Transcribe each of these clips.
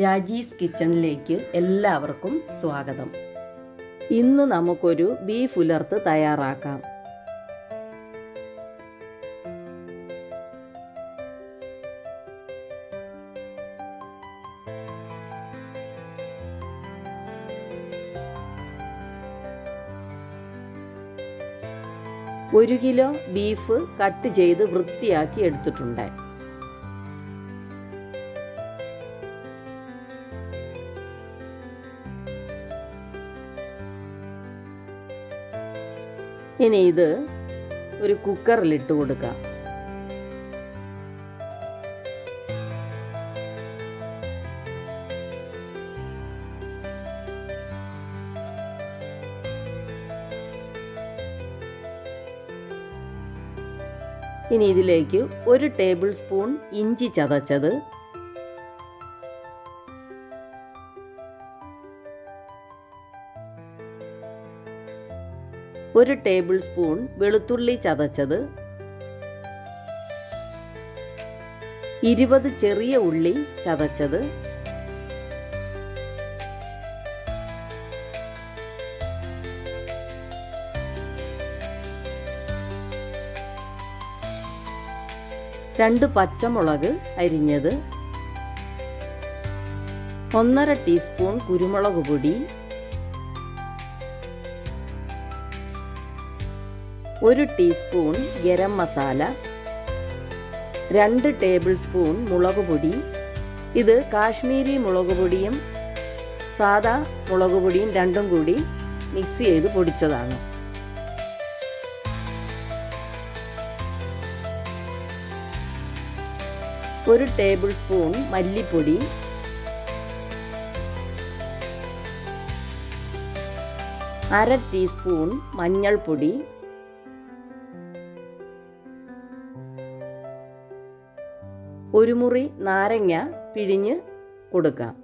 രാജീസ് കിച്ചണിലേക്ക് എല്ലാവർക്കും സ്വാഗതം. ഇന്ന് നമുക്കൊരു ബീഫ് ഉലർത്ത് തയ്യാറാക്കാം. ഒരു കിലോ ബീഫ് കട്ട് ചെയ്ത് വൃത്തിയാക്കി എടുത്തിട്ടുണ്ട്. ഇനി ഇത് ഒരു കുക്കറിലിട്ട് കൊടുക്കാം. ഇനി ഇതിലേക്ക് 1 ടേബിൾ സ്പൂൺ ഇഞ്ചി ചതച്ചത്, 1 ടേബിൾ സ്പൂൺ വെളുത്തുള്ളി ചതച്ചത്, 20 ചെറിയ ഉള്ളി ചതച്ചത്, രണ്ട് പച്ചമുളക് അരിഞ്ഞത്, 1/2 ടീസ്പൂൺ കുരുമുളക് പൊടി, 1 teaspoon garam masala, 2 table spoon മുളക് പൊടി. ഇത് കാശ്മീരി മുളക് പൊടിയും സാദാ മുളക് പൊടിയും രണ്ടും കൂടി മിക്സ് ചെയ്ത് പൊടിച്ചതാണ്. ഒരു ടേബിൾ സ്പൂൺ മല്ലിപ്പൊടി, 1/2 ടീസ്പൂൺ മഞ്ഞൾപ്പൊടി, 1 മുറി നാരങ്ങ പിഴിഞ്ഞ് കൊടുക്കാം.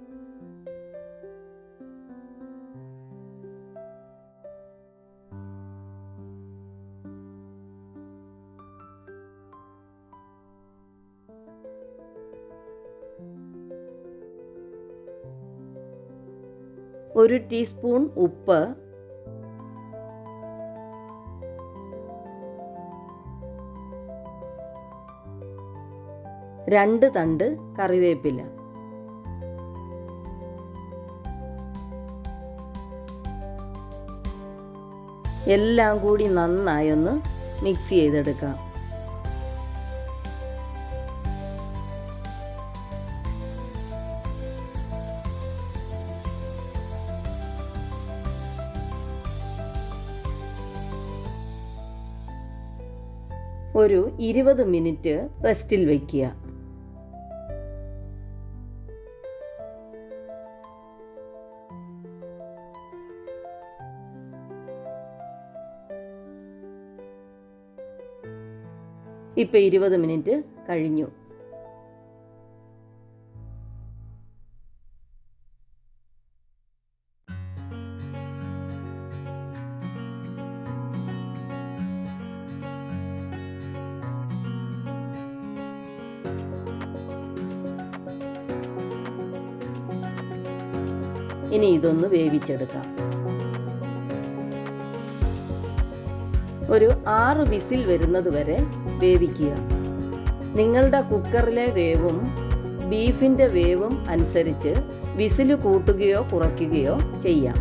ഒരു ടീസ്പൂൺ ഉപ്പ്, 2 തണ്ട് കറിവേപ്പില. എല്ലാം കൂടി നന്നായി ഒന്ന് മിക്സ് ചെയ്തെടുക്കാം. ഒരു 20 മിനിറ്റ് റെസ്റ്റിൽ വയ്ക്കുക. ഇപ്പം 20 മിനിറ്റ് കഴിഞ്ഞു. ഇനി ഇതൊന്ന് വേവിച്ചെടുക്കാം. ഒരു 6 വിസിൽ വരുന്നത് വരെ വേവിക്കുക. നിങ്ങളുടെ കുക്കറിലെ വേവും ബീഫിൻ്റെ വേവും അനുസരിച്ച് വിസിൽ കൂട്ടുകയോ കുറയ്ക്കുകയോ ചെയ്യാം.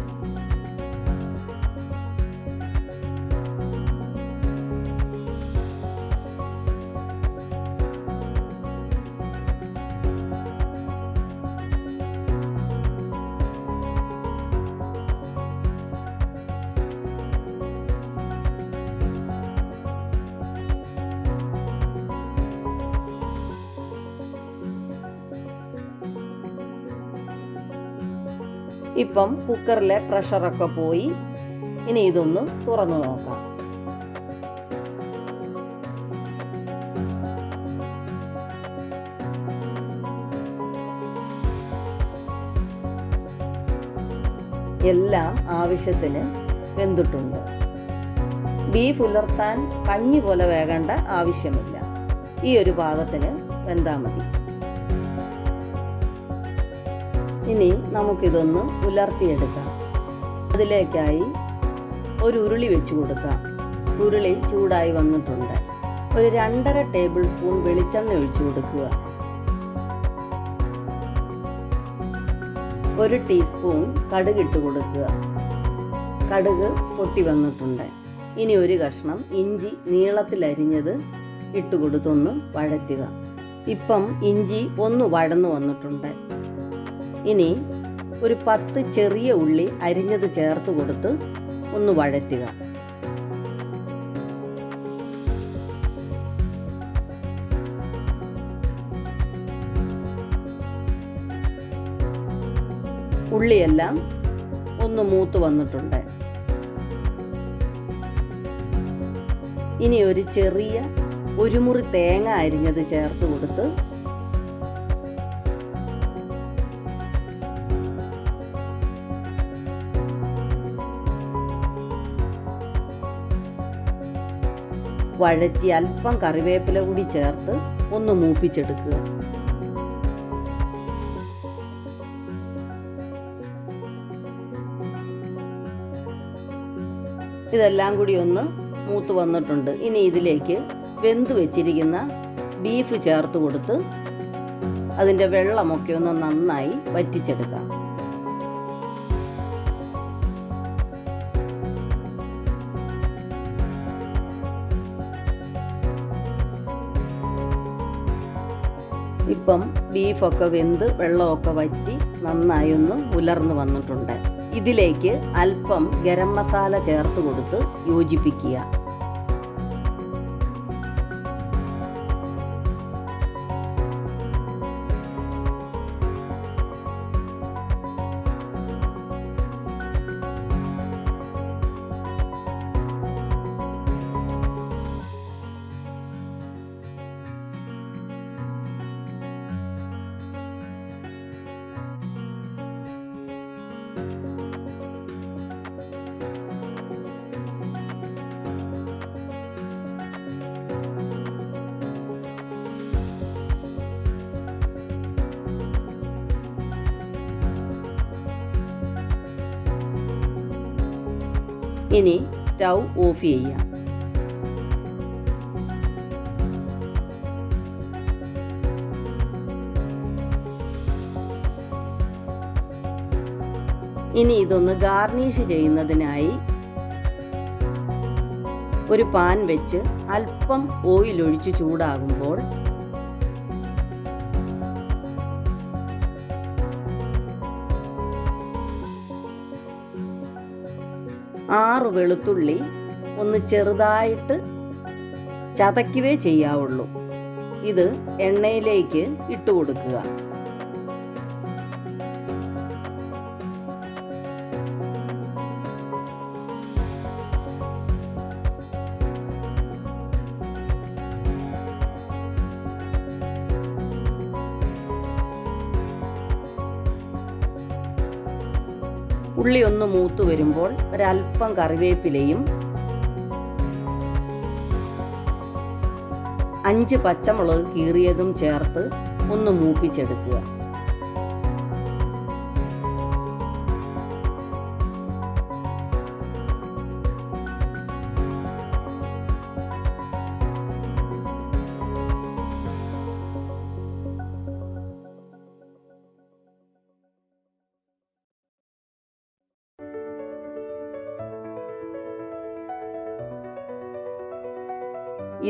ഇപ്പം കുക്കറിലെ പ്രഷറൊക്കെ പോയി. ഇനി ഇതൊന്ന് തുറന്നു നോക്കാം. എല്ലാം ആവശ്യത്തിന് വെന്തിട്ടുണ്ട്. ബീഫ് ഉലർത്താൻ കഞ്ഞി പോലെ വേകേണ്ട ആവശ്യമില്ല. ഈ ഒരു പാകത്തിന് വെന്താൽ മതി. ഇനി നമുക്കിതൊന്ന് ഉലർത്തിയെടുക്കാം. അതിലേക്കായി ഒരു ഉരുളി വെച്ച് കൊടുക്കാം. ഉരുളി ചൂടായി വന്നിട്ടുണ്ട്. ഒരു 2.5 ടേബിൾ സ്പൂൺ വെളിച്ചെണ്ണ ഒഴിച്ചു കൊടുക്കുക. 1 ടീസ്പൂൺ കടുക് ഇട്ട് കൊടുക്കുക. കടുക് പൊട്ടി വന്നിട്ടുണ്ട്. ഇനി ഒരു കഷ്ണം ഇഞ്ചി നീളത്തിലരിഞ്ഞത് ഇട്ടുകൊടുത്തൊന്ന് വഴറ്റുക. ഇപ്പം ഇഞ്ചി ഒന്ന് വഴന്നു വന്നിട്ടുണ്ട്. ഇനി ഒരു 10 ചെറിയ ഉള്ളി അരിഞ്ഞത് ചേർത്ത് കൊടുത്ത് ഒന്ന് വഴറ്റുക. ഉള്ളിയെല്ലാം ഒന്ന് മൂത്ത് വന്നിട്ടുണ്ട്. ഇനി ഒരു ചെറിയ ഒരു മുറി തേങ്ങ അരിഞ്ഞത് ചേർത്ത് കൊടുത്ത് വഴറ്റി അല്പം കറിവേപ്പില കൂടി ചേർത്ത് ഒന്ന് മൂപ്പിച്ചെടുക്കുക. ഇതെല്ലാം കൂടി ഒന്ന് മൂത്ത് വന്നിട്ടുണ്ട്. ഇനി ഇതിലേക്ക് വെന്തു വെച്ചിരിക്കുന്ന ബീഫ് ചേർത്ത് കൊടുത്ത് അതിൻ്റെ വെള്ളമൊക്കെ ഒന്ന് നന്നായി വറ്റിച്ചെടുക്കാം. ഇപ്പം ബീഫൊക്കെ വെന്ത് വെള്ളമൊക്കെ വറ്റി നന്നായി ഒന്ന് ഉലർന്നു വന്നിട്ടുണ്ട്. ഇതിലേക്ക് അല്പം ഗരം മസാല ചേർത്ത് കൊടുത്ത് യോജിപ്പിക്കുക. ഇനി സ്റ്റൗ ഓഫ് ചെയ്യാം. ഇനി ഇതൊന്ന് ഗാർണിഷ് ചെയ്യുന്നതിനായി ഒരു പാൻ വെച്ച് അല്പം ഓയിൽ ഒഴിച്ച് ചൂടാകുമ്പോൾ ആറ് വെളുത്തുള്ളി ഒന്ന് ചെറുതായിട്ട് ചതയ്ക്കുകയേ ചെയ്യാവുള്ളൂ. ഇത് എണ്ണയിലേക്ക് ഇട്ട് കൊടുക്കുക. ഉള്ളി ഒന്ന് മൂത്ത് വരുമ്പോൾ ഒരല്പം കറിവേപ്പിലയും 5 പച്ചമുളക് കീറിയതും ചേർത്ത് ഒന്ന് മൂപ്പിച്ചെടുക്കുക.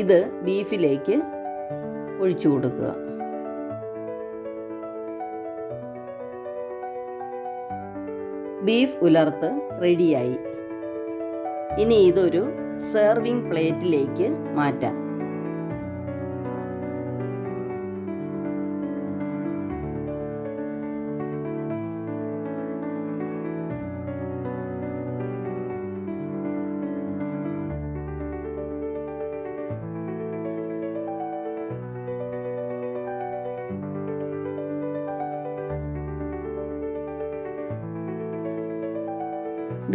ഇത് ബീഫിലേക്ക് ഒഴിച്ചു കൊടുക്കുക. ബീഫ് ഉലർത്ത് റെഡിയായി. ഇനി ഇതൊരു സെർവിങ് പ്ലേറ്റിലേക്ക് മാറ്റാം.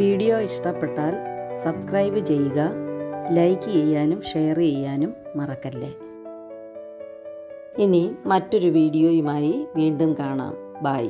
വീഡിയോ ഇഷ്ടപ്പെട്ടാൽ സബ്സ്ക്രൈബ് ചെയ്യുക, ലൈക്ക് ചെയ്യാനും ഷെയർ ചെയ്യാനും മറക്കല്ലേ. ഇനി മറ്റൊരു വീഡിയോയുമായി വീണ്ടും കാണാം. ബൈ.